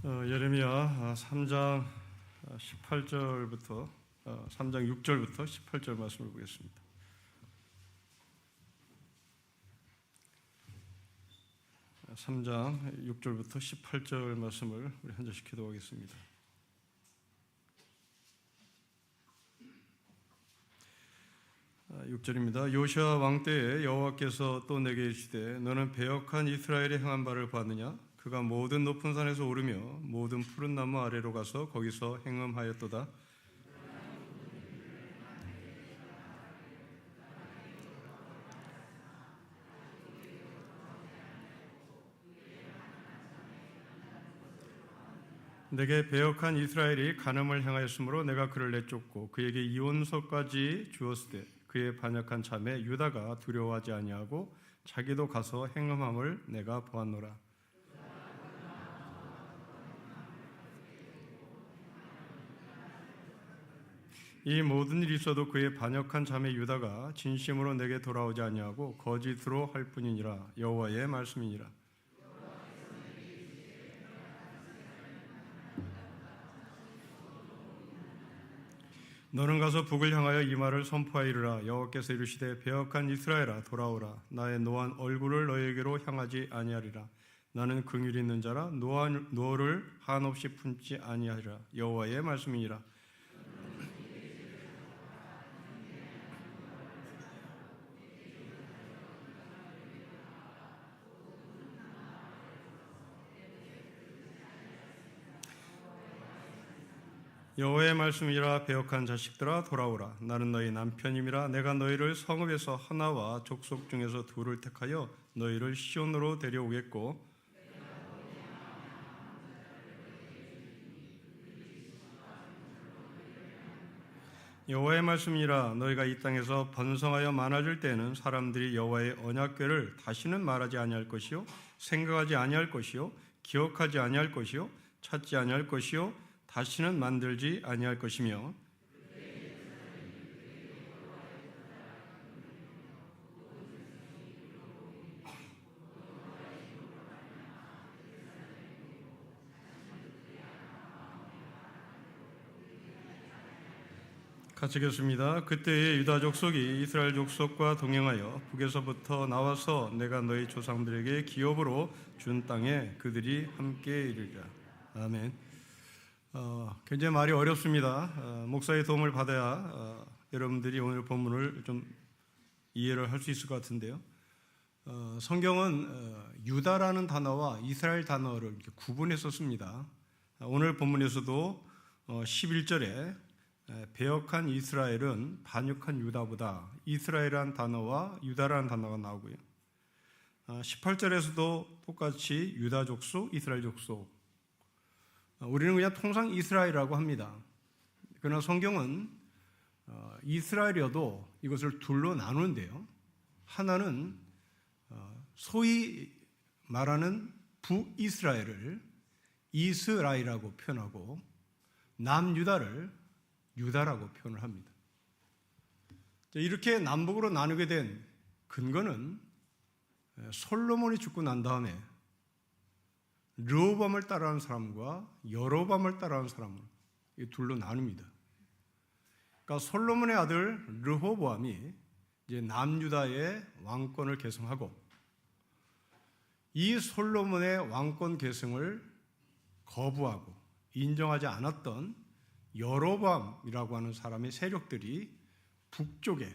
예레미야 3장 18절부터 3장 6절부터 18절 말씀을 보겠습니다. 삼장 6절부터 18절 말씀을 우리 한 절씩 기도하겠습니다. 육 6절입니다. 요시아 왕 때에 여호와께서 또 내게 이르시되 너는 배역한 이스라엘의 행한 바를 봤느냐? 그가 모든 높은 산에서 오르며 모든 푸른 나무 아래로 가서 거기서 행음하였도다. 내게 배역한 이스라엘이 간음을 행하였으므로 내가 그를 내쫓고 그에게 이혼서까지 주었을 때 그의 반역한 자매 유다가 두려워하지 아니하고 자기도 가서 행음함을 내가 보았노라. 이 모든 일이 있어도 그의 반역한 자매 유다가 진심으로 내게 돌아오지 아니하고 거짓으로 할 뿐이니라. 여호와의 말씀이니라. 너는 가서 북을 향하여 이 말을 선포하이르라. 여호와께서 이르시되 배역한 이스라엘아 돌아오라. 나의 노한 얼굴을 너에게로 향하지 아니하리라. 나는 긍휼이 있는 자라 노를 한없이 품지 아니하리라. 여호와의 말씀이니라. 여호와의 말씀이라. 배역한 자식들아 돌아오라. 나는 너희 남편임이라. 내가 너희를 성읍에서 하나와 족속 중에서 둘을 택하여 너희를 시온으로 데려오겠고 여호와의 말씀이라. 너희가 이 땅에서 번성하여 많아질 때에는 사람들이 여호와의 언약궤를 다시는 말하지 아니할 것이요 생각하지 아니할 것이요 기억하지 아니할 것이요 찾지 아니할 것이요 다시는 만들지 아니할 것이며 같이 읽겠습니다. 그때에 유다 족속이 이스라엘 족속과 동행하여 북에서부터 나와서 내가 너희 조상들에게 기업으로 준 땅에 그들이 함께 이르리라. 아멘. 굉장히 말이 어렵습니다. 목사의 도움을 받아야 여러분들이 오늘 본문을 좀 이해를 할 수 있을 것 같은데요. 성경은 유다라는 단어와 이스라엘 단어를 이렇게 구분해서 씁니다. 오늘 본문에서도 11절에 배역한 이스라엘은 반역한 유다보다 이스라엘이라는 단어와 유다라는 단어가 나오고요. 18절에서도 똑같이 유다 족속, 이스라엘 족속. 우리는 그냥 통상 이스라엘이라고 합니다. 그러나 성경은 이스라엘이어도 이것을 둘로 나누는데요. 하나는 소위 말하는 북이스라엘을 이스라엘이라고 표현하고 남유다를 유다라고 표현을 합니다. 이렇게 남북으로 나누게 된 근거는 솔로몬이 죽고 난 다음에 르호보암을 따라하는 사람과 여로보암을 따라하는 사람을 이 둘로 나눕니다. 그러니까 솔로몬의 아들 르호보암이 이제 남유다의 왕권을 계승하고 이 솔로몬의 왕권 계승을 거부하고 인정하지 않았던 여로보암이라고 하는 사람의 세력들이 북쪽에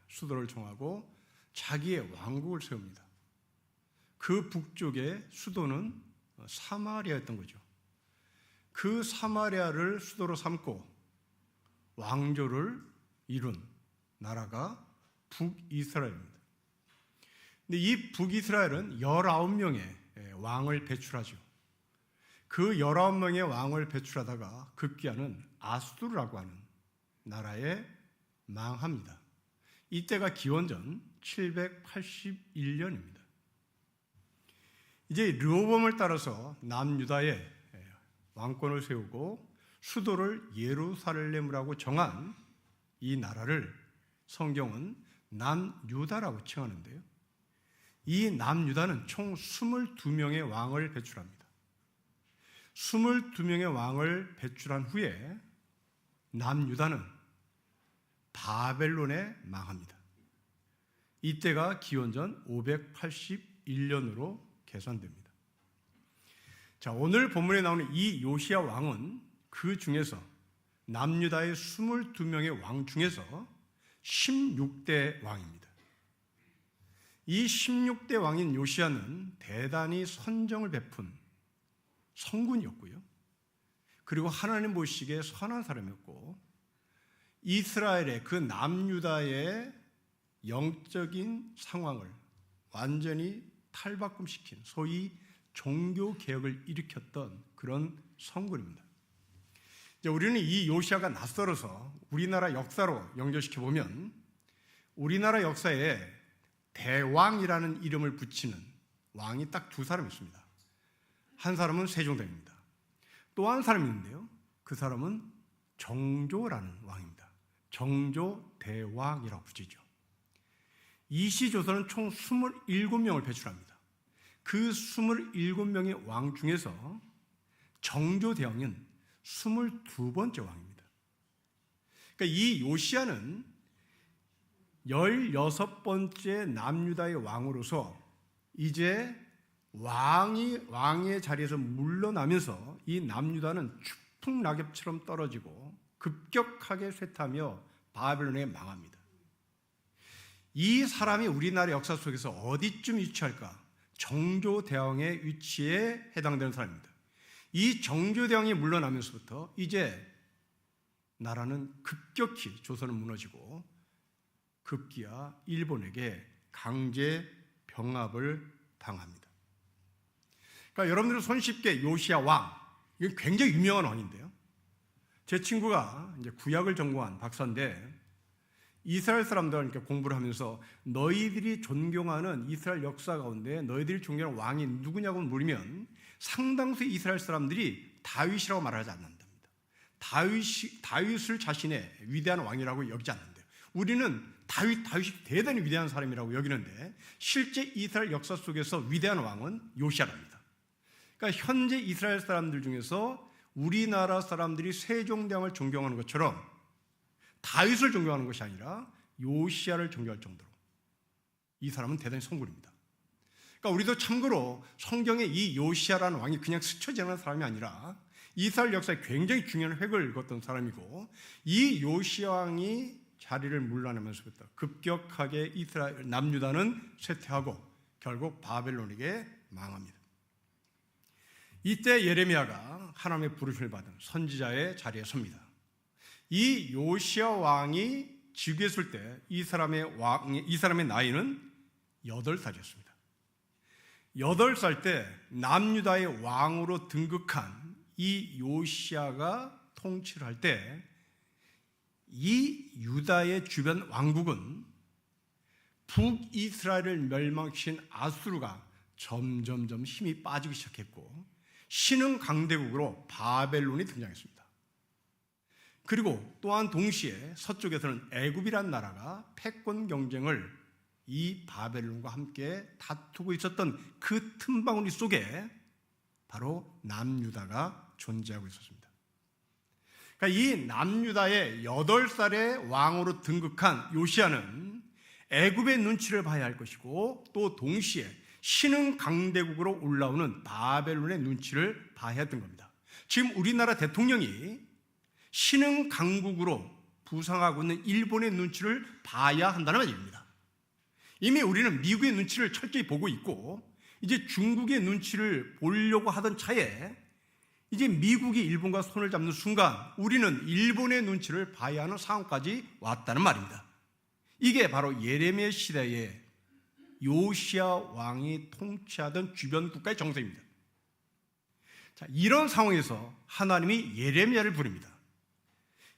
수도를 정하고 자기의 왕국을 세웁니다. 그 북쪽의 수도는 사마리아였던 거죠. 그 사마리아를 수도로 삼고 왕조를 이룬 나라가 북이스라엘입니다. 근데 이 북이스라엘은 19명의 왕을 배출하죠. 그 19명의 왕을 배출하다가 급기야는 아수르라고 하는 나라에 망합니다. 이때가 기원전 781년입니다. 이제 르호보암을 따라서 남유다에 왕권을 세우고 수도를 예루살렘이라고 정한 이 나라를 성경은 남유다라고 칭하는데요. 이 남유다는 총 22명의 왕을 배출합니다. 22명의 왕을 배출한 후에 남유다는 바벨론에 망합니다. 이때가 기원전 581년으로 계산됩니다. 자, 오늘 본문에 나오는 이 요시야 왕은 그 중에서 남유다의 22명의 왕 중에서 16대 왕입니다. 이 16대 왕인 요시야는 대단히 선정을 베푼 성군이었고요. 그리고 하나님 보시기에 선한 사람이었고, 이스라엘의 그 남유다의 영적인 상황을 완전히 탈바꿈시킨 소위 종교개혁을 일으켰던 그런 성군입니다. 이제 우리는 이 요시야가 낯설어서 우리나라 역사로 연결시켜보면 우리나라 역사에 대왕이라는 이름을 붙이는 왕이 딱 두 사람 있습니다. 한 사람은 세종대왕입니다. 또 한 사람이 있는데요, 그 사람은 정조라는 왕입니다. 정조대왕이라고 붙이죠. 이시조선은 총 27명을 배출합니다. 그 27명의 왕 중에서 정조대왕은 22번째 왕입니다. 그러니까 이 요시야는 16번째 남유다의 왕으로서 이제 왕의 자리에서 물러나면서 이 남유다는 추풍낙엽처럼 떨어지고 급격하게 쇠퇴하며 바벨론에 망합니다. 이 사람이 우리나라 역사 속에서 어디쯤 위치할까? 정조대왕의 위치에 해당되는 사람입니다. 이 정조대왕이 물러나면서부터 이제 나라는 급격히 조선은 무너지고 급기야 일본에게 강제 병합을 당합니다. 그러니까 여러분들은 손쉽게 요시야 왕, 이건 굉장히 유명한 왕인데요, 제 친구가 이제 구약을 전공한 박사인데 이스라엘 사람들과 공부를 하면서 너희들이 존경하는 이스라엘 역사 가운데 너희들이 존경하는 왕이 누구냐고 물으면 상당수 이스라엘 사람들이 다윗이라고 말하지 않는답니다. 다윗을 자신의 위대한 왕이라고 여기지 않는데요. 우리는 다윗이 대단히 위대한 사람이라고 여기는데 실제 이스라엘 역사 속에서 위대한 왕은 요시야랍니다. 그러니까 현재 이스라엘 사람들 중에서 우리나라 사람들이 세종대왕을 존경하는 것처럼 다윗을 존경하는 것이 아니라 요시야를 존경할 정도로 이 사람은 대단히 성군입니다. 그러니까 우리도 참고로 성경에 이 요시야라는 왕이 그냥 스쳐 지나가는 사람이 아니라 이스라엘 역사에 굉장히 중요한 획을 읽었던 사람이고, 이 요시야 왕이 자리를 물러나면서부터 급격하게 이스라엘 남유다는 쇠퇴하고 결국 바벨론에게 망합니다. 이때 예레미야가 하나님의 부르심을 받은 선지자의 자리에 섭니다. 이 요시야 왕이 즉위에 있을 때 이 사람의 나이는 8살이었습니다. 8살 때 남유다의 왕으로 등극한 이 요시야가 통치를 할 때 이 유다의 주변 왕국은 북이스라엘을 멸망시킨 아수르가 점점점 힘이 빠지기 시작했고 신흥 강대국으로 바벨론이 등장했습니다. 그리고 또한 동시에 서쪽에서는 애굽이란 나라가 패권 경쟁을 이 바벨론과 함께 다투고 있었던 그 틈바구니 속에 바로 남유다가 존재하고 있었습니다. 그러니까 이 남유다의 8살의 왕으로 등극한 요시야는 애굽의 눈치를 봐야 할 것이고 또 동시에 신흥 강대국으로 올라오는 바벨론의 눈치를 봐야 했던 겁니다. 지금 우리나라 대통령이 신흥 강국으로 부상하고 있는 일본의 눈치를 봐야 한다는 말입니다. 이미 우리는 미국의 눈치를 철저히 보고 있고 이제 중국의 눈치를 보려고 하던 차에 이제 미국이 일본과 손을 잡는 순간 우리는 일본의 눈치를 봐야 하는 상황까지 왔다는 말입니다. 이게 바로 예레미야 시대에 요시야 왕이 통치하던 주변 국가의 정세입니다. 자, 이런 상황에서 하나님이 예레미야를 부릅니다.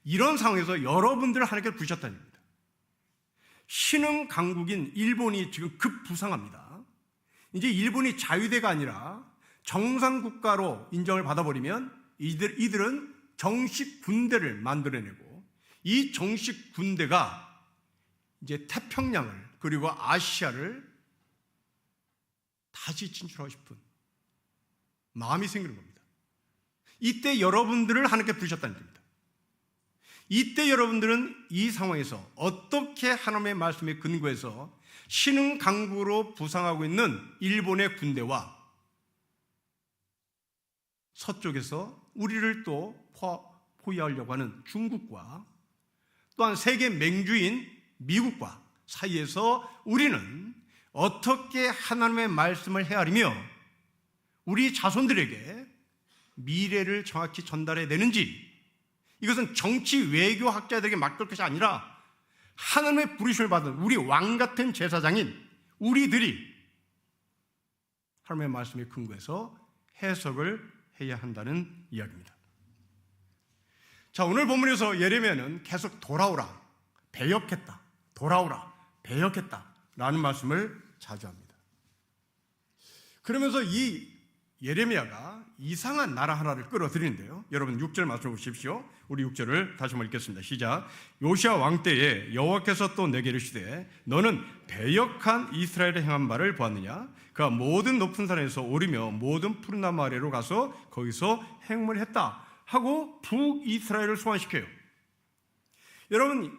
이런 상황에서 여러분들을 하나님께 부르셨다는 겁니다. 신흥 강국인 일본이 지금 급부상합니다. 이제 일본이 자유대가 아니라 정상국가로 인정을 받아버리면 이들은 정식 군대를 만들어내고 이 정식 군대가 이제 태평양을 그리고 아시아를 다시 진출하고 싶은 마음이 생기는 겁니다. 이때 여러분들을 하나님께 부르셨다는 겁니다. 이때 여러분들은 이 상황에서 어떻게 하나님의 말씀에 근거해서 신흥강국으로 부상하고 있는 일본의 군대와 서쪽에서 우리를 또 포위하려고 하는 중국과 또한 세계 맹주인 미국과 사이에서 우리는 어떻게 하나님의 말씀을 헤아리며 우리 자손들에게 미래를 정확히 전달해야 되는지, 이것은 정치 외교학자들에게 맡길 것이 아니라 하나님의 부르심을 받은 우리 왕같은 제사장인 우리들이 하나님의 말씀에 근거해서 해석을 해야 한다는 이야기입니다. 자, 오늘 본문에서 예레미야는 계속 돌아오라, 배역했다, 돌아오라, 배역했다 라는 말씀을 자주 합니다. 그러면서 이 예레미야가 이상한 나라 하나를 끌어들이는데요. 여러분 6절 말씀을 보십시오. 우리 6절을 다시 한번 읽겠습니다. 시작. 요시야 왕 때에 여호와께서 또 내게 이르시되 너는 배역한 이스라엘의 행한 바를 보았느냐? 그가 모든 높은 산에서 오르며 모든 푸른 나무 아래로 가서 거기서 행문을 했다 하고 북이스라엘을 소환시켜요. 여러분,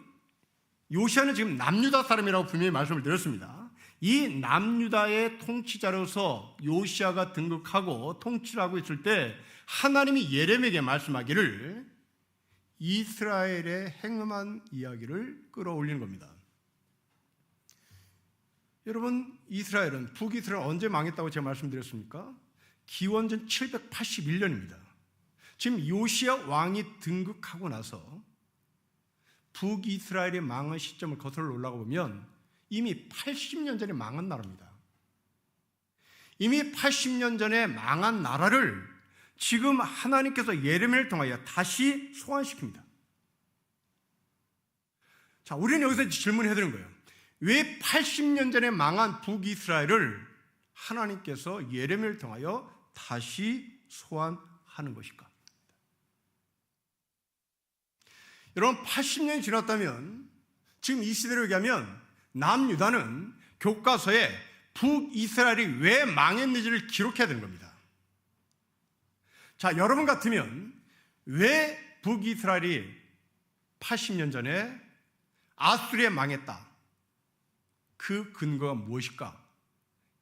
요시야는 지금 남유다 사람이라고 분명히 말씀을 드렸습니다. 이 남유다의 통치자로서 요시야가 등극하고 통치를 하고 있을 때 하나님이 예레미야에게 말씀하기를 이스라엘의 행음한 이야기를 끌어올리는 겁니다. 여러분, 이스라엘은, 북이스라엘은 언제 망했다고 제가 말씀드렸습니까? 기원전 781년입니다. 지금 요시야 왕이 등극하고 나서 북이스라엘이 망한 시점을 거슬러 올라가 보면 이미 80년 전에 망한 나라입니다. 이미 80년 전에 망한 나라를 지금 하나님께서 예레미야를 통하여 다시 소환시킵니다. 자, 우리는 여기서 질문을 해드리는 거예요. 왜 80년 전에 망한 북이스라엘을 하나님께서 예레미야를 통하여 다시 소환하는 것일까? 여러분, 80년이 지났다면 지금 이 시대로 얘기하면 남유다는 교과서에 북이스라엘이 왜 망했는지를 기록해야 되는 겁니다. 자, 여러분 같으면 왜 북이스라엘이 80년 전에 아수르에 망했다? 그 근거가 무엇일까?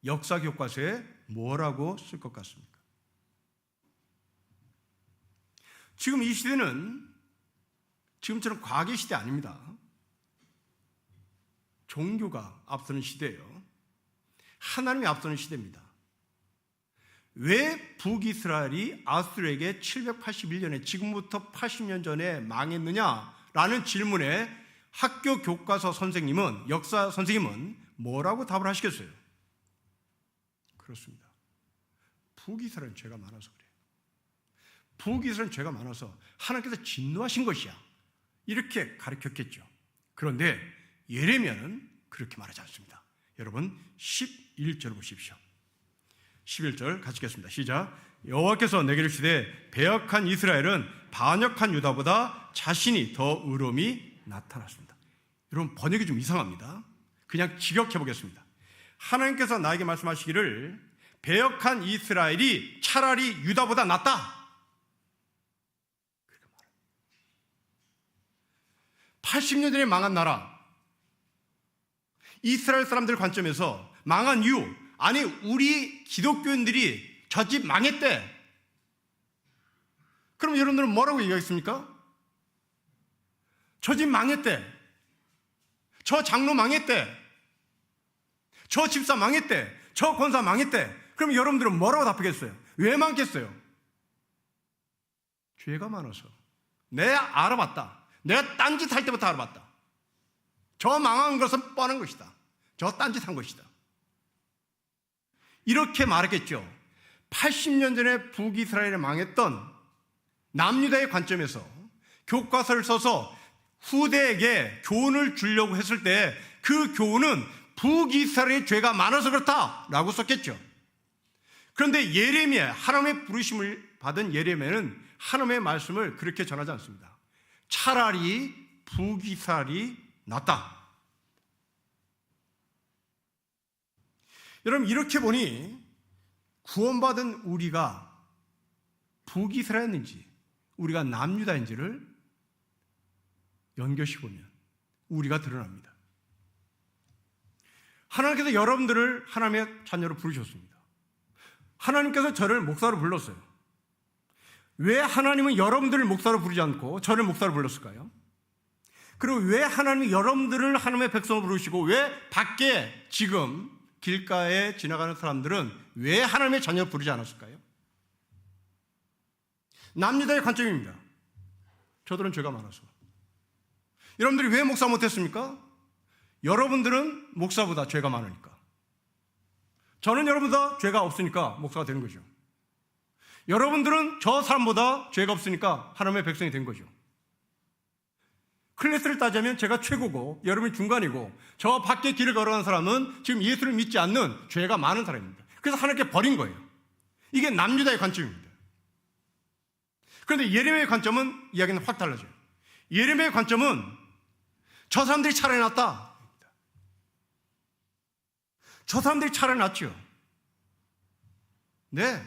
역사 교과서에 뭐라고 쓸 것 같습니까? 지금 이 시대는 지금처럼 과거 시대 아닙니다. 종교가 앞서는 시대예요. 하나님이 앞서는 시대입니다. 왜 북이스라엘이 아수르에게 781년에 지금부터 80년 전에 망했느냐라는 질문에 학교 교과서 선생님은, 역사 선생님은 뭐라고 답을 하시겠어요? 그렇습니다. 북이스라엘은 죄가 많아서 그래요. 북이스라엘은 죄가 많아서 하나님께서 진노하신 것이야, 이렇게 가르쳤겠죠. 그런데 예레미야는 그렇게 말하지 않습니다. 여러분 11절 보십시오. 11절 같이 읽겠습니다. 시작. 여호와께서 내게 이르시되 배역한 이스라엘은 반역한 유다보다 자신이 더 의로움이 나타났습니다. 여러분, 번역이 좀 이상합니다. 그냥 직역해 보겠습니다. 하나님께서 나에게 말씀하시기를 배역한 이스라엘이 차라리 유다보다 낫다, 80년 전에 망한 나라, 이스라엘 사람들 관점에서 망한 이유, 아니 우리 기독교인들이 저 집 망했대. 그럼 여러분들은 뭐라고 얘기하겠습니까? 저 집 망했대, 저 장로 망했대, 저 집사 망했대, 저 권사 망했대. 그럼 여러분들은 뭐라고 답하겠어요? 왜 망했겠어요? 죄가 많아서. 내가 알아봤다. 내가 딴짓 할 때부터 알아봤다. 저 망한 것은 뻔한 것이다. 저 딴짓 한 것이다. 이렇게 말했겠죠. 80년 전에 북이스라엘에 망했던 남유다의 관점에서 교과서를 써서 후대에게 교훈을 주려고 했을 때 그 교훈은 북이스라엘의 죄가 많아서 그렇다라고 썼겠죠. 그런데 예레미야, 하나님의 부르심을 받은 예레미야는 하나님의 말씀을 그렇게 전하지 않습니다. 차라리 북이스라엘이 낫다. 여러분, 이렇게 보니 구원받은 우리가 북이스라엘인지 우리가 남유다인지를 연결시 보면 우리가 드러납니다. 하나님께서 여러분들을 하나님의 자녀로 부르셨습니다. 하나님께서 저를 목사로 불렀어요. 왜 하나님은 여러분들을 목사로 부르지 않고 저를 목사로 불렀을까요? 그리고 왜 하나님이 여러분들을 하나님의 백성으로 부르시고 왜 밖에 지금 길가에 지나가는 사람들은 왜 하나님의 자녀로 부르지 않았을까요? 남유다의 관점입니다. 저들은 죄가 많아서. 여러분들이 왜 목사 못했습니까? 여러분들은 목사보다 죄가 많으니까. 저는 여러분보다 죄가 없으니까 목사가 되는 거죠. 여러분들은 저 사람보다 죄가 없으니까 하나님의 백성이 된 거죠. 클래스를 따자면 제가 최고고 여러분이 중간이고 저 밖에 길을 걸어가는 사람은 지금 예수를 믿지 않는 죄가 많은 사람입니다. 그래서 하나님께 버린 거예요. 이게 남유다의 관점입니다. 그런데 예레미야의 관점은 이야기는 확 달라져요. 예레미야의 관점은 저 사람들이 차라리 낫다. 저 사람들이 차라리 낫죠. 네,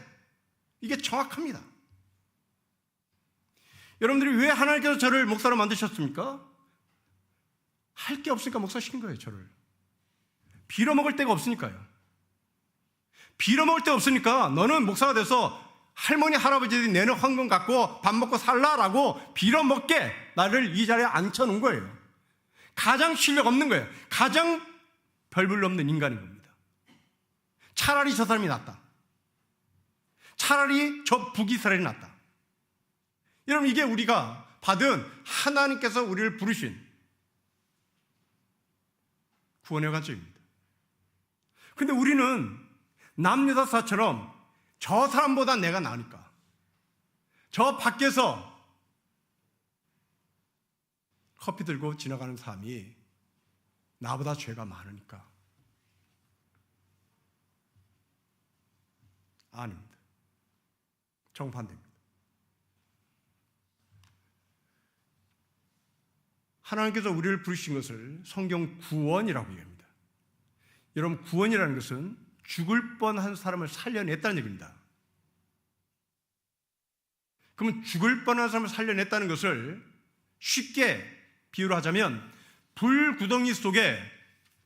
이게 정확합니다. 여러분들이 왜 하나님께서 저를 목사로 만드셨습니까? 할 게 없으니까 목사 시킨 거예요. 저를 빌어먹을 데가 없으니까요. 빌어먹을 데 없으니까 너는 목사가 돼서 할머니 할아버지들이 내는 헌금 갖고 밥 먹고 살라라고 빌어먹게 나를 이 자리에 앉혀놓은 거예요. 가장 실력 없는 거예요. 가장 별볼일 없는 인간인 겁니다. 차라리 저 사람이 낫다. 차라리 저 북이스라엘이 낫다. 여러분, 이게 우리가 받은 하나님께서 우리를 부르신 구원의 관점입니다. 근데 우리는 남유다사처럼 저 사람보다 내가 나으니까, 저 밖에서 커피 들고 지나가는 사람이 나보다 죄가 많으니까, 아닙니다. 정반대입니다. 하나님께서 우리를 부르신 것을 성경 구원이라고 얘기합니다. 여러분, 구원이라는 것은 죽을 뻔한 사람을 살려냈다는 얘기입니다. 그러면 죽을 뻔한 사람을 살려냈다는 것을 쉽게 비유를 하자면, 불구덩이 속에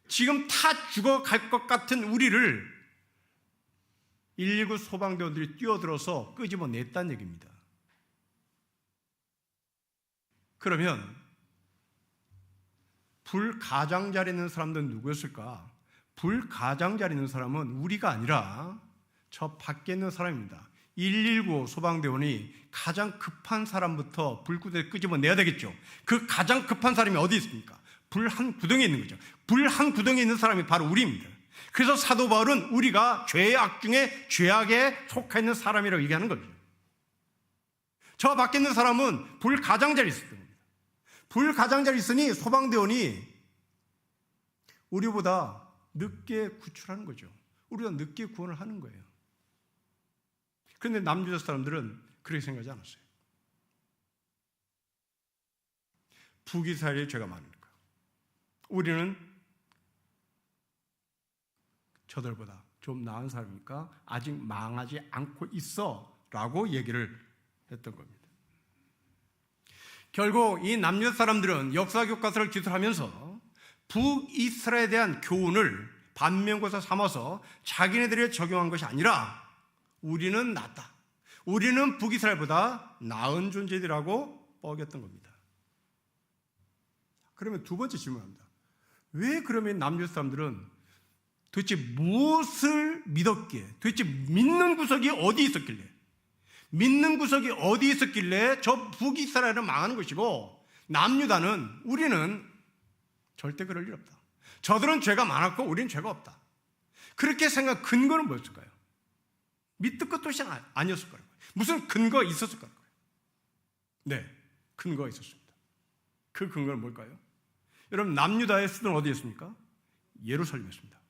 지금 다 죽어갈 것 같은 우리를 119 소방대원들이 뛰어들어서 끄집어냈다는 얘기입니다. 그러면 불가장자리에 있는 사람들은 누구였을까? 불가장자리에 있는 사람은 우리가 아니라 저 밖에 있는 사람입니다. 119 소방대원이 가장 급한 사람부터 불구덩이에 끄집어내야 되겠죠. 그 가장 급한 사람이 어디 있습니까? 불 한 구덩이에 있는 거죠. 불 한 구덩이에 있는 사람이 바로 우리입니다. 그래서 사도 바울은 우리가 죄악 중에 죄악에 속해 있는 사람이라고 얘기하는 거죠. 저 밖에 있는 사람은 불가장자리에 있을 겁니다. 불가장자리에 있으니 소방대원이 우리보다 늦게 구출하는 거죠. 우리가 늦게 구원을 하는 거예요. 그런데 남유다 사람들은 그렇게 생각하지 않았어요. 북이스라엘의 죄가 많으니까 우리는 저들보다 좀 나은 사람이니까 아직 망하지 않고 있어 라고 얘기를 했던 겁니다. 결국 이 남유다 사람들은 역사교과서를 기술하면서 북이스라엘에 대한 교훈을 반면교사 삼아서 자기네들이 적용한 것이 아니라 우리는 낫다, 우리는 북이스라엘보다 나은 존재들이라고 뻐겼던 겁니다. 그러면 두 번째 질문합니다. 왜 그러면 남유다 사람들은 도대체 무엇을 믿었기에, 도대체 믿는 구석이 어디 있었길래, 믿는 구석이 어디 있었길래 저 북이스라엘은 망하는 것이고 남유다는, 우리는 절대 그럴 일 없다, 저들은 죄가 많았고 우리는 죄가 없다, 그렇게 생각한 근거는 뭐였을까요? 밑도 끝도 없이 아니었을 거라고요. 무슨 근거가 있었을 거라고요. 네, 근거가 있었습니다. 그 근거는 뭘까요? 여러분, 남유다의 수도는 어디였습니까? 예루살렘이었습니다.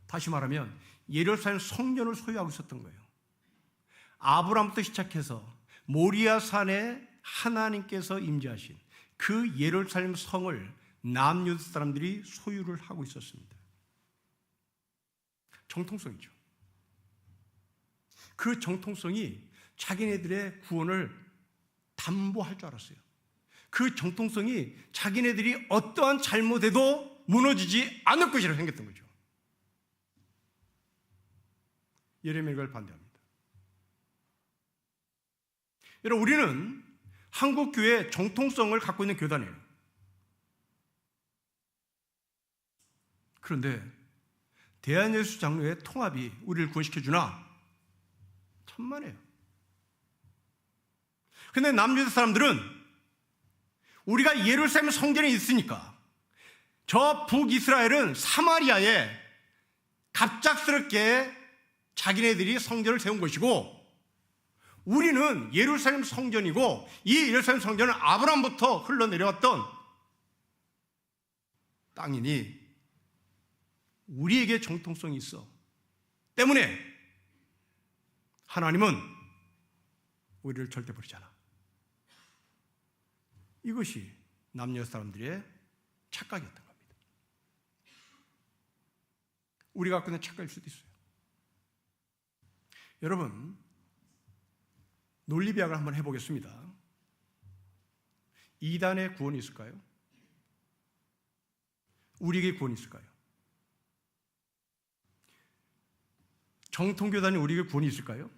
다시 말하면 예루살렘 성전을 소유하고 있었던 거예요. 아브라함부터 시작해서 모리아 산에 하나님께서 임재하신 그 예루살렘 성을 남유다 사람들이 소유를 하고 있었습니다. 정통성이죠. 그 정통성이 자기네들의 구원을 담보할 줄 알았어요. 그 정통성이 자기네들이 어떠한 잘못에도 무너지지 않을 것이라고 생겼던 거죠. 예레미야가 이걸 반대합니다. 여러분, 우리는 한국교회의 정통성을 갖고 있는 교단이에요. 그런데 대한예수 장로의 통합이 우리를 구원시켜주나? 천만에요. 그런데 남유다 사람들은 우리가 예루살렘 성전에 있으니까 저 북이스라엘은 사마리아에 갑작스럽게 자기네들이 성전을 세운 것이고, 우리는 예루살렘 성전이고, 이 예루살렘 성전은 아브라함부터 흘러내려왔던 땅이니 우리에게 정통성이 있어 때문에 하나님은 우리를 절대 버리지 않아. 이것이 남녀 사람들의 착각이었던 겁니다. 우리가 갖고 있는 착각일 수도 있어요. 여러분, 논리비약을 한번 해보겠습니다. 이단의 구원이 있을까요? 우리에게 구원이 있을까요? 정통교단이 우리에게 구원이 있을까요?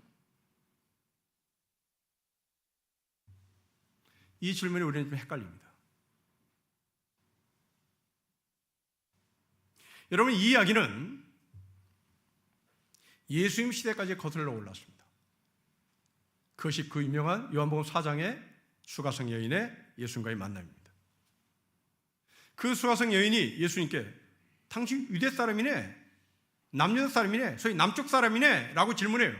이 질문에 우리는 좀 헷갈립니다. 여러분, 이 이야기는 예수님 시대까지 거슬러 올랐습니다. 그것이 그 유명한 요한복음 4장의 수가성 여인의 예수님과의 만남입니다. 그 수가성 여인이 예수님께 당신 유대 사람이네, 남유다 사람이네, 소위 남쪽 사람이네 라고 질문해요.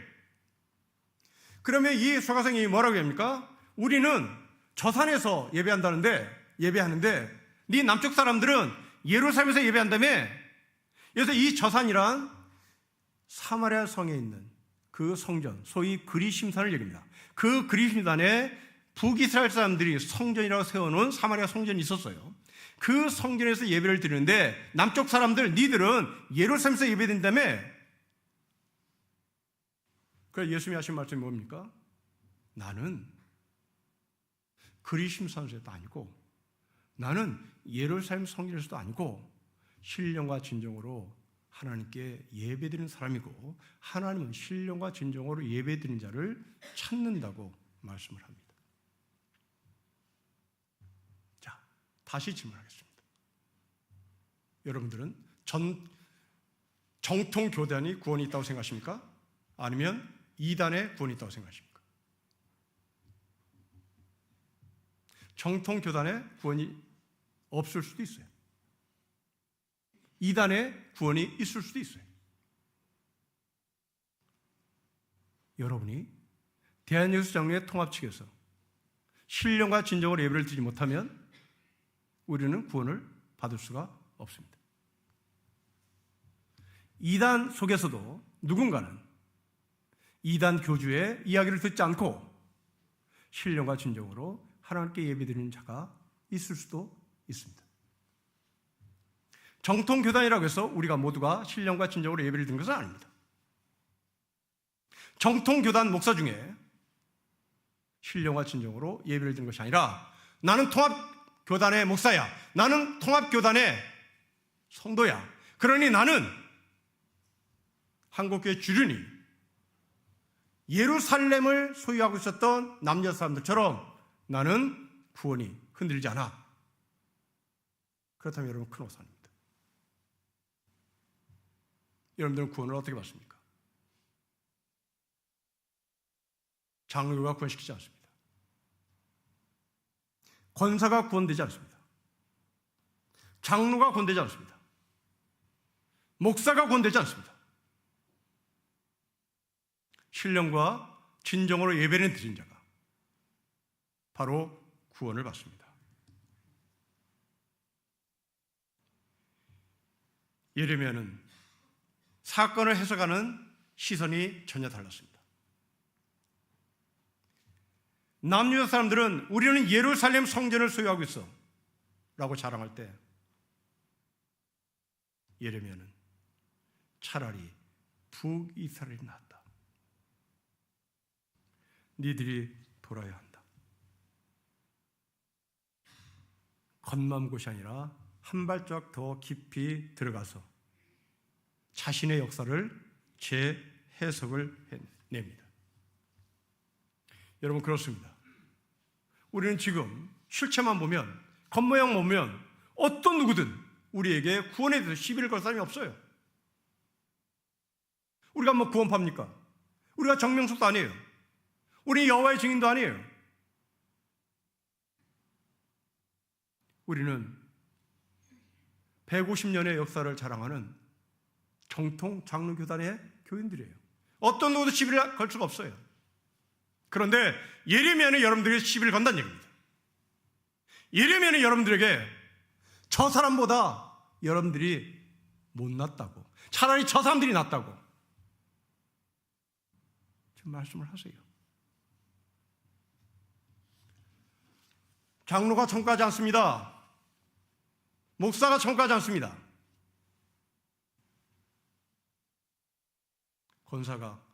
그러면 이 수가성 여인이 뭐라고 합니까? 우리는 저 산에서 예배하는데 네 남쪽 사람들은 예루살렘에서 예배한다며. 그래서 이 저산이란 사마리아 성에 있는 그 성전, 소위 그리심산을 얘기합니다. 그 그리심산에 북이스라엘 사람들이 성전이라고 세워놓은 사마리아 성전이 있었어요. 그 성전에서 예배를 드리는데 남쪽 사람들, 니들은 예루살렘에서 예배된다며. 그래서 예수님이 하신 말씀이 뭡니까? 나는 그리심산에서도 아니고, 나는 예루살렘 성전에서도 아니고, 신령과 진정으로 하나님께 예배드리는 사람이고, 하나님은 신령과 진정으로 예배드리는 자를 찾는다고 말씀을 합니다. 자, 다시 질문하겠습니다. 여러분들은 정통교단이 구원이 있다고 생각하십니까? 아니면 이단의 구원이 있다고 생각하십니까? 정통교단의 구원이 없을 수도 있어요. 이단의 구원이 있을 수도 있어요. 여러분이 대한예수 장로의 통합 측에서 신령과 진정으로 예배를 드리지 못하면 우리는 구원을 받을 수가 없습니다. 이단 속에서도 누군가는 이단 교주의 이야기를 듣지 않고 신령과 진정으로 하나님께 예배드리는 자가 있을 수도 있습니다. 정통교단이라고 해서 우리가 모두가 신령과 진정으로 예배를 드리는 것은 아닙니다. 정통교단 목사 중에 신령과 진정으로 예배를 드리는 것이 아니라, 나는 통합교단의 목사야, 나는 통합교단의 성도야, 그러니 나는 한국교회 주륜이 예루살렘을 소유하고 있었던 남녀 사람들처럼 나는 구원이 흔들리지 않아. 그렇다면 여러분, 큰 오산입니다. 여러분들은 구원을 어떻게 받습니까? 장로가 구원시키지 않습니다. 권사가 구원되지 않습니다. 장로가 구원되지 않습니다. 목사가 구원되지 않습니다. 신령과 진정으로 예배를 드린 자가 바로 구원을 받습니다. 예레미야는 사건을 해석하는 시선이 전혀 달랐습니다. 남유다 사람들은 우리는 예루살렘 성전을 소유하고 있어 라고 자랑할 때, 예레미야는 차라리 북이스라엘이 낫다, 니들이 돌아야 한다. 겉만 곳이 아니라 한 발짝 더 깊이 들어가서 자신의 역사를 재해석을 해냅니다. 여러분, 그렇습니다. 우리는 지금 실체만 보면, 겉모양 보면 어떤 누구든 우리에게 구원에 대해서 시비를 걸 사람이 없어요. 우리가 뭐 구원파입니까? 우리가 정명석도 아니에요. 우리 여호와의 증인도 아니에요. 우리는 150년의 역사를 자랑하는 정통 장로교단의 교인들이에요. 어떤 누구도 시비를 걸 수가 없어요. 그런데 예레미야는 여러분들에게 시비를 건다는 얘기입니다. 예레미야는 여러분들에게 저 사람보다 여러분들이 못났다고, 차라리 저 사람들이 낫다고 지금 말씀을 하세요. 장로가 청구하지 않습니다. 목사가 청구하지 않습니다. 권사가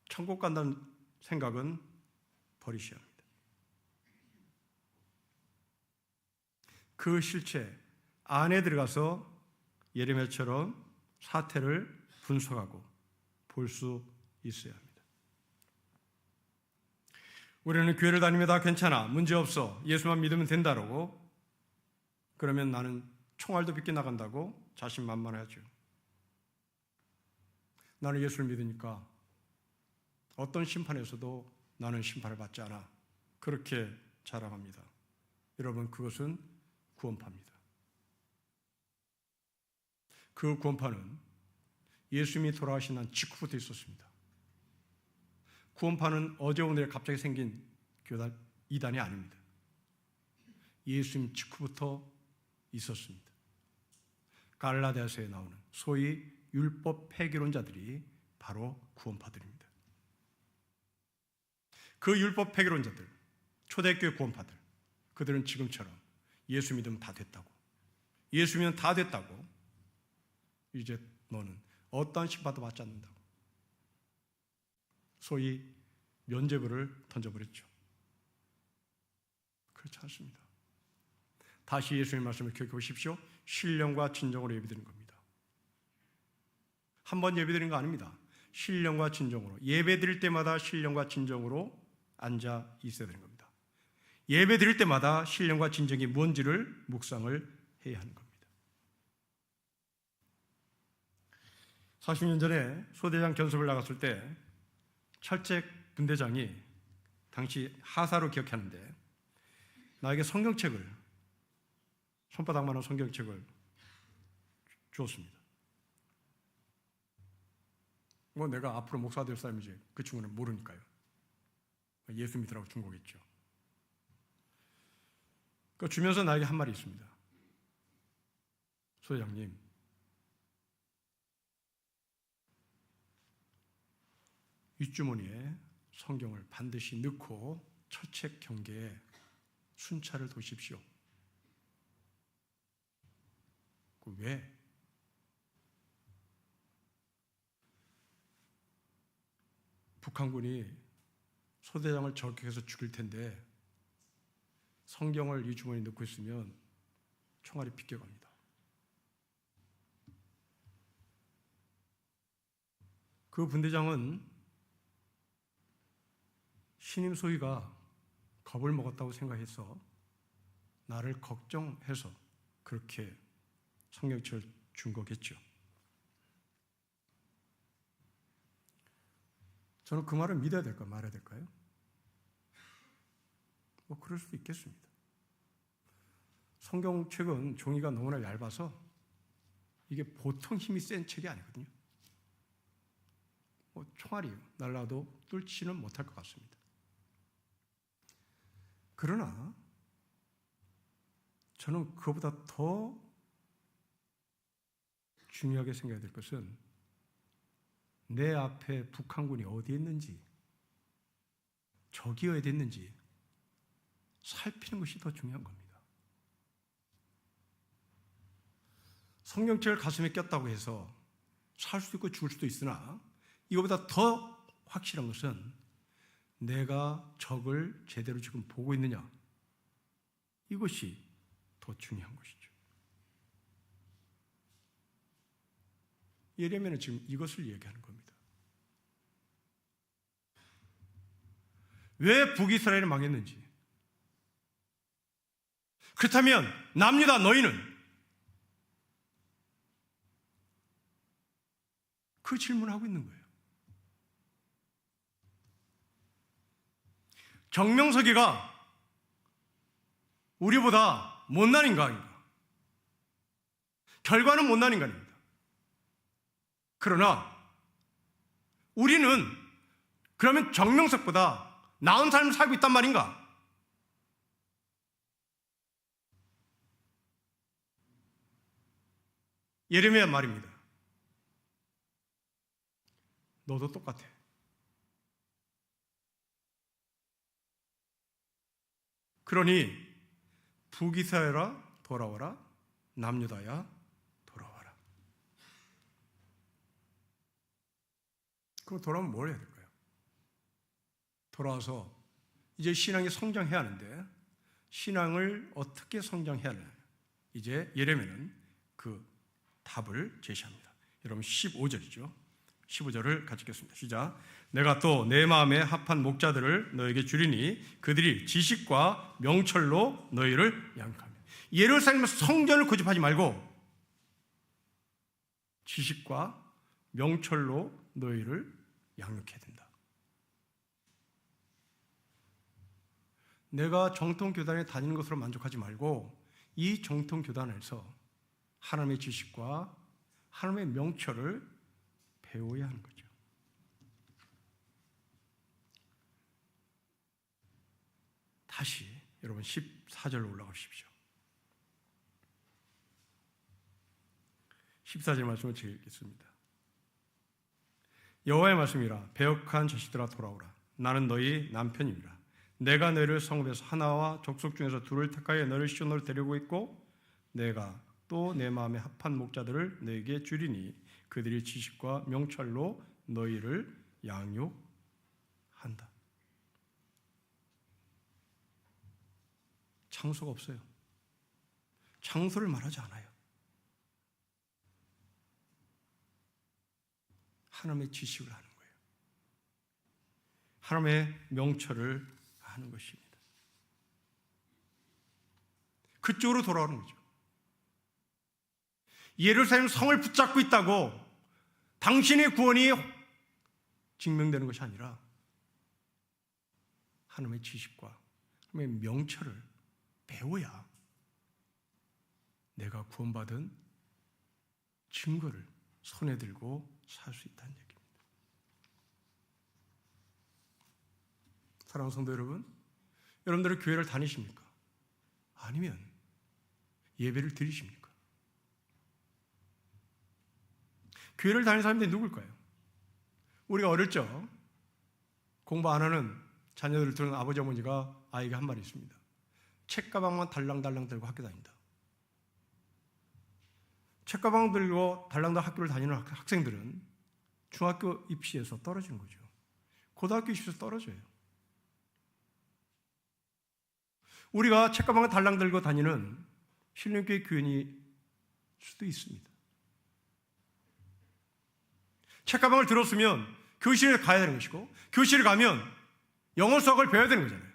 천국 간다는 생각은 버리셔야 합니다. 그 실체 안에 들어가서 예레미야처럼 사태를 분석하고 볼 수 있어야 합니다. 우리는 교회를 다니면 다 괜찮아, 문제없어, 예수만 믿으면 된다라고, 그러면 나는 총알도 빗겨 나간다고 자신만만하죠. 나는 예수를 믿으니까 어떤 심판에서도 나는 심판을 받지 않아, 그렇게 자랑합니다. 여러분, 그것은 구원파입니다. 그 구원파는 예수님이 돌아가신 난 직후부터 있었습니다. 구원파는 어제 오늘 갑자기 생긴 교단, 이단이 아닙니다. 예수님 직후부터 있었습니다. 갈라디아서에 나오는 소위 율법 폐기론자들이 바로 구원파들입니다. 그 율법 폐기론자들, 초대교회 구원파들, 그들은 지금처럼 예수 믿으면 다 됐다고, 예수 믿으면 다 됐다고, 이제 너는 어떠한 심판도 받지 않는다고 소위 면죄부를 던져버렸죠. 그렇지 않습니다. 다시 예수님의 말씀을 기억해 보십시오. 신령과 진정으로 예배드리는 겁니다. 한 번 예배드리는 거 아닙니다. 신령과 진정으로, 예배드릴 때마다 신령과 진정으로 앉아 있어야 되는 겁니다. 예배드릴 때마다 신령과 진정이 뭔지를 묵상을 해야 하는 겁니다. 40년 전에 소대장 견습을 나갔을 때 철책 분대장이, 당시 하사로 기억하는데, 나에게 성경책을, 손바닥만한 성경책을 주었습니다. 뭐 내가 앞으로 목사 될 사람이지 그 친구는 모르니까요. 예수 믿으라고 준 거겠죠. 그 주면서 나에게 한 말이 있습니다. 소대장님, 윗주머니에 성경을 반드시 넣고 철책 경계에 순찰을 도십시오. 왜? 북한군이 소대장을 저격해서 죽일 텐데 성경을 이 주머니에 넣고 있으면 총알이 비껴갑니다. 그 분대장은 신임 소위가 겁을 먹었다고 생각해서 나를 걱정해서 그렇게 성경책을 준 거겠죠. 저는 그 말을 믿어야 될까 말아야 될까요? 뭐 그럴 수도 있겠습니다. 성경책은 종이가 너무나 얇아서 이게 보통 힘이 센 책이 아니거든요. 뭐 총알이 날라도 뚫지는 못할 것 같습니다. 그러나 저는 그보다 더 중요하게 생각해야 될 것은 내 앞에 북한군이 어디에 있는지, 적이 어디에 있는지 살피는 것이 더 중요한 겁니다. 성경책을 가슴에 꼈다고 해서 살 수도 있고 죽을 수도 있으나 이거보다 더 확실한 것은 내가 적을 제대로 지금 보고 있느냐? 이것이 더 중요한 것이죠. 예레미야는 지금 이것을 얘기하는 겁니다. 왜 북이스라엘이 망했는지, 그렇다면 남유다 너희는, 그 질문을 하고 있는 거예요. 정명석이가 우리보다 못난 인간인가? 결과는 못난 인간입니다. 그러나 우리는 그러면 정명석보다 나은 삶을 살고 있단 말인가? 예레미야 말입니다. 너도 똑같아. 그러니 북이스라엘아 돌아와라, 남유다야 돌아와라. 그럼 돌아오면 뭘 해야 될까요? 돌아와서 이제 신앙이 성장해야 하는데, 신앙을 어떻게 성장해야 하느냐, 이제 예레미야는 그 답을 제시합니다. 여러분 15절이죠. 15절을 같이 읽겠습니다. 시작. 내가 또 내 마음에 합한 목자들을 너에게 주리니 그들이 지식과 명철로 너희를 양육하며. 예루살렘에서 성전을 고집하지 말고 지식과 명철로 너희를 양육해야 된다. 내가 정통교단에 다니는 것으로 만족하지 말고 이 정통교단에서 하나님의 지식과 하나님의 명철을 배워야 하는 거죠. 다시 여러분 14절로 올라가십시오. 14절 말씀을 제가 읽겠습니다. 여호와의 말씀이라. 배역한 자식들아 돌아오라. 나는 너희 남편이라. 내가 너희를 성읍에서 하나와 족속 중에서 둘을 택하여 너를 시온으로 데리고 있고 내가 또 내 마음에 합한 목자들을 너에게 주리니 그들이 지식과 명철로 너희를 양육한다. 장소가 없어요. 장소를 말하지 않아요. 하나님의 지식을 하는 거예요. 하나님의 명철을 하는 것입니다. 그쪽으로 돌아오는 거죠. 예루살렘 성을 붙잡고 있다고 당신의 구원이 증명되는 것이 아니라 하나님의 지식과 하나님의 명철을 배워야 내가 구원받은 증거를 손에 들고 살 수 있다는 얘기입니다. 사랑하는 성도 여러분, 여러분들은 교회를 다니십니까? 아니면 예배를 드리십니까? 교회를 다니는 사람들이 누굴까요? 우리가 어릴 적 공부 안 하는 자녀들을 두는 아버지 어머니가 아이가 한 말이 있습니다. 책가방만 달랑달랑 들고 학교 다닌다. 책가방 들고 달랑달랑 학교를 다니는 학생들은 중학교 입시에서 떨어지는 거죠. 고등학교 입시에서 떨어져요. 우리가 책가방을 달랑 들고 다니는 신령교회 교인일 수도 있습니다. 책가방을 들었으면 교실에 가야 되는 것이고, 교실에 가면 영어 수학을 배워야 되는 거잖아요.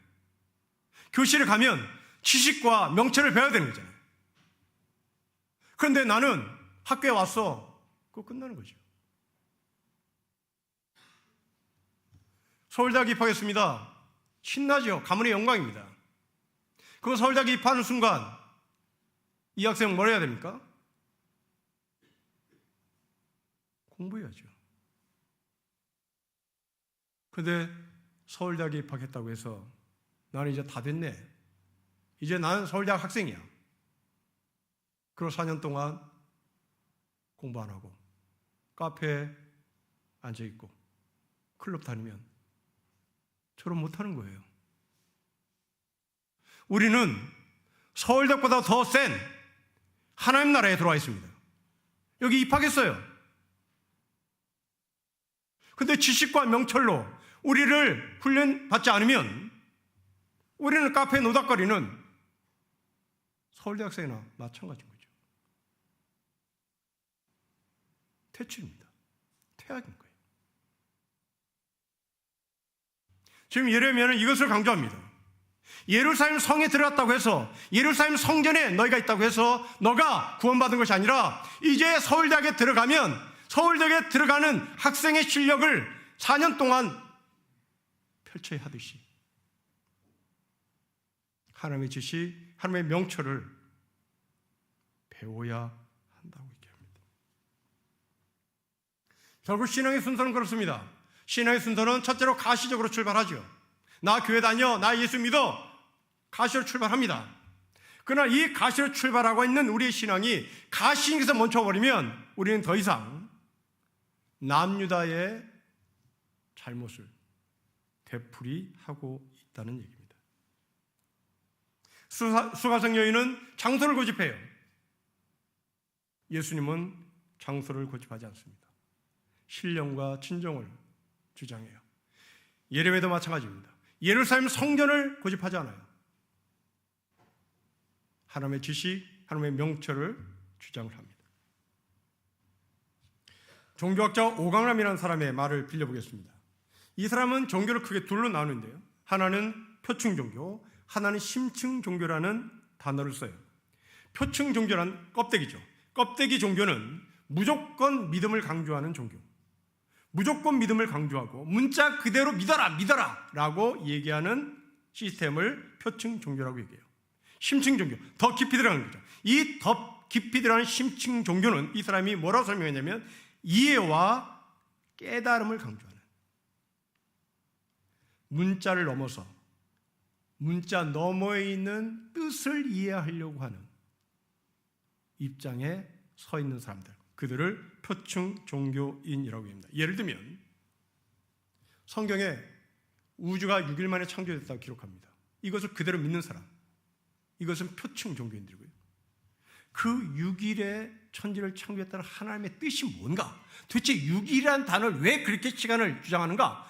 교실에 가면 지식과 명철을 배워야 되는 거잖아요. 그런데 나는 학교에 왔어. 그거 끝나는 거죠. 서울대학 입학했습니다. 신나죠. 가문의 영광입니다. 그럼 서울대학 입학하는 순간 이 학생은 뭘 해야 됩니까? 공부해야죠. 그런데 서울대학에 입학했다고 해서 나는 이제 다 됐네. 이제 나는 서울대학 학생이야. 그리고 4년 동안 공부 안 하고 카페에 앉아있고 클럽 다니면 저런 못하는 거예요. 우리는 서울대보다 더 센 하나님 나라에 들어와 있습니다. 여기 입학했어요. 근데 지식과 명철로 우리를 훈련받지 않으면 우리는 카페에 노닥거리는 서울대학생이나 마찬가지인 거죠. 퇴출입니다. 퇴학인 거예요. 지금 예레미야는 이것을 강조합니다. 예루살렘 성에 들어갔다고 해서, 예루살렘 성전에 너희가 있다고 해서 너가 구원받은 것이 아니라, 이제 서울대학에 들어가면 서울대학에 들어가는 학생의 실력을 4년 동안 펼쳐야 하듯이 하나님의 지시, 하나님의 명철을 배워야 한다고 얘기합니다. 결국 신앙의 순서는 그렇습니다. 신앙의 순서는 첫째로 가시적으로 출발하죠. 나 교회 다녀, 나 예수 믿어, 가시로 출발합니다. 그러나 이 가시로 출발하고 있는 우리의 신앙이 가시에서 멈춰버리면 우리는 더 이상 남유다의 잘못을 되풀이하고 있다는 얘기입니다. 수가성 여인은 장소를 고집해요. 예수님은 장소를 고집하지 않습니다. 신령과 진정을 주장해요. 예레미야도 마찬가지입니다. 예루살렘 성전을 고집하지 않아요. 하나님의 지시, 하나님의 명철을 주장을 합니다. 종교학자 오강남이라는 사람의 말을 빌려보겠습니다. 이 사람은 종교를 크게 둘로 나누는데요. 하나는 표층 종교, 하나는 심층 종교라는 단어를 써요. 표층 종교란 껍데기죠. 껍데기 종교는 무조건 믿음을 강조하는 종교. 무조건 믿음을 강조하고 문자 그대로 믿어라 라고 얘기하는 시스템을 표층 종교라고 얘기해요. 심층 종교, 더 깊이 들어가는 거죠. 이 더 깊이 들어가는 심층 종교는 이 사람이 뭐라고 설명했냐면 이해와 깨달음을 강조하는, 문자를 넘어서 문자 너머에 있는 뜻을 이해하려고 하는 입장에 서 있는 사람들, 그들을 표층 종교인이라고 합니다. 예를 들면 성경에 우주가 6일 만에 창조됐다고 기록합니다. 이것을 그대로 믿는 사람, 이것은 표층 종교인들이고요. 그 6일에 천지를 창조했다는 하나님의 뜻이 뭔가, 도대체 6일이라는 단어를 왜 그렇게 시간을 주장하는가,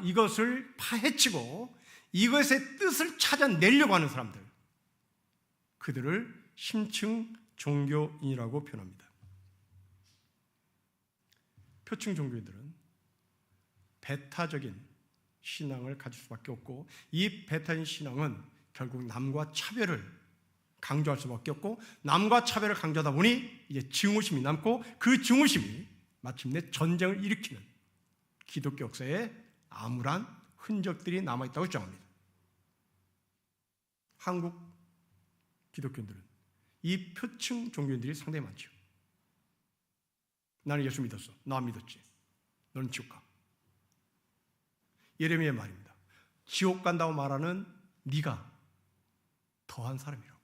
이것을 파헤치고 이것의 뜻을 찾아내려고 하는 사람들, 그들을 심층 종교인이라고 표현합니다. 표층 종교인들은 배타적인 신앙을 가질 수밖에 없고, 이 배타적인 신앙은 결국 남과 차별을 강조할 수밖에 없고, 남과 차별을 강조하다 보니 이제 증오심이 남고, 그 증오심이 마침내 전쟁을 일으키는 기독교 역사에 암울한 흔적들이 남아있다고 주장합니다. 한국 기독교인들은 이 표층 종교인들이 상당히 많죠. 나는 예수 믿었어. 너 안 믿었지. 너는 지옥 가. 예레미야의 말입니다. 지옥 간다고 말하는 네가 더한 사람이라고.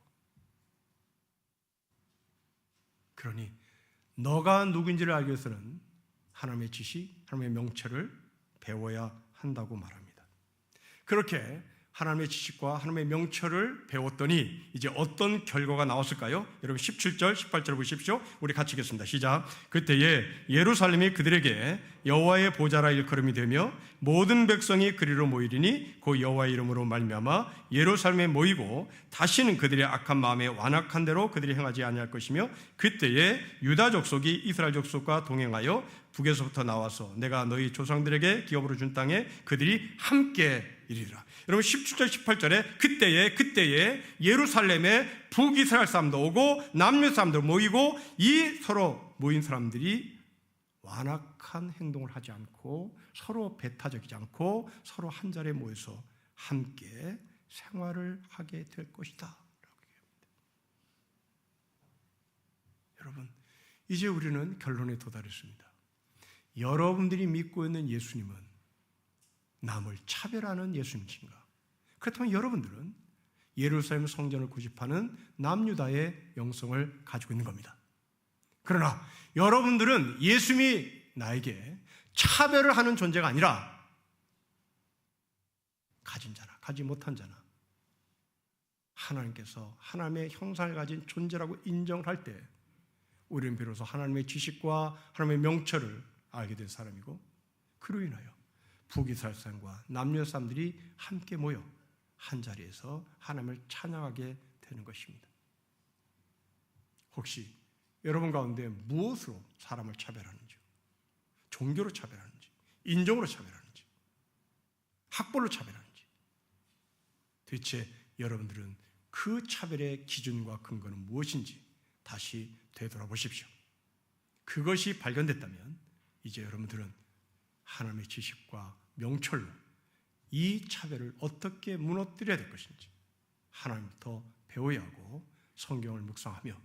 그러니 너가 누구인지를 알기 위해서는 하나님의 지시, 하나님의 명철을 배워야 한다고 말합니다. 그렇게 하나님의 지식과 하나님의 명철을 배웠더니 이제 어떤 결과가 나왔을까요? 여러분 17절, 18절 보십시오. 우리 같이 읽겠습니다. 시작. 그때에 예루살렘이 그들에게 여호와의 보좌라 일컬음이 되며 모든 백성이 그리로 모이리니 그 여호와의 이름으로 말미암아 예루살렘에 모이고 다시는 그들의 악한 마음에 완악한 대로 그들이 행하지 아니할 것이며 그때에 유다 족속이 이스라엘 족속과 동행하여 북에서부터 나와서 내가 너희 조상들에게 기업으로 준 땅에 그들이 함께 이르리라. 여러분 17절 18절에 그때에 예루살렘에 북이스라엘 사람도 오고 남유 사람도 모이고, 이 서로 모인 사람들이 완악한 행동을 하지 않고 서로 배타적이지 않고 서로 한 자리에 모여서 함께 생활을 하게 될 것이다 라고 얘기합니다. 여러분, 이제 우리는 결론에 도달했습니다. 여러분들이 믿고 있는 예수님은 남을 차별하는 예수님이신가? 그렇다면 여러분들은 예루살렘 성전을 고집하는 남유다의 영성을 가지고 있는 겁니다. 그러나 여러분들은 예수님이 나에게 차별을 하는 존재가 아니라 가진 자나 가지 못한 자나 하나님께서 하나님의 형상을 가진 존재라고 인정을 할 때 우리는 비로소 하나님의 지식과 하나님의 명철을 알게 된 사람이고, 그로 인하여 북이스라엘 사람과 남유다 사람들이 함께 모여 한 자리에서 하나님을 찬양하게 되는 것입니다. 혹시 여러분 가운데 무엇으로 사람을 차별하는지요? 종교로 차별하는지, 인종으로 차별하는지, 학벌로 차별하는지, 대체 여러분들은 그 차별의 기준과 근거는 무엇인지 다시 되돌아보십시오. 그것이 발견됐다면 이제 여러분들은 하나님의 지식과 명철로 이 차별을 어떻게 무너뜨려야 될 것인지 하나님부터 배워야 하고 성경을 묵상하며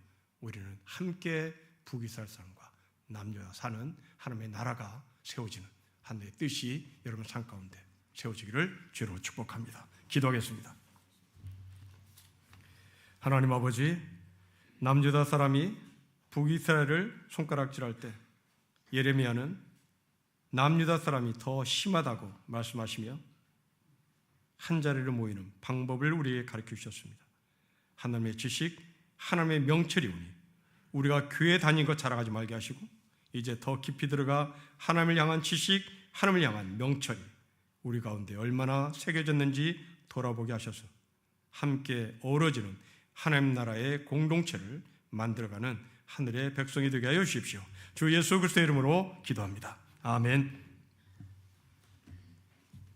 우리는 함께 북이스라엘 사람과 남유다 사는 하나님의 나라가 세워지는 하나님의 뜻이 여러분 삶 가운데 세워지기를 주로 축복합니다. 기도하겠습니다. 하나님 아버지, 남유다 사람이 북이스라엘을 손가락질할 때 예레미야는 남유다 사람이 더 심하다고 말씀하시며 한 자리로 모이는 방법을 우리에게 가르쳐 주셨습니다. 하나님의 지식, 하나님의 명철이 오니 우리가 교회 다닌 것 자랑하지 말게 하시고 이제 더 깊이 들어가 하나님을 향한 지식, 하나님을 향한 명철이 우리 가운데 얼마나 새겨졌는지 돌아보게 하셔서 함께 어우러지는 하나님 나라의 공동체를 만들어가는 하늘의 백성이 되게 하여 주십시오. 주 예수 그리스도의 이름으로 기도합니다. 아멘.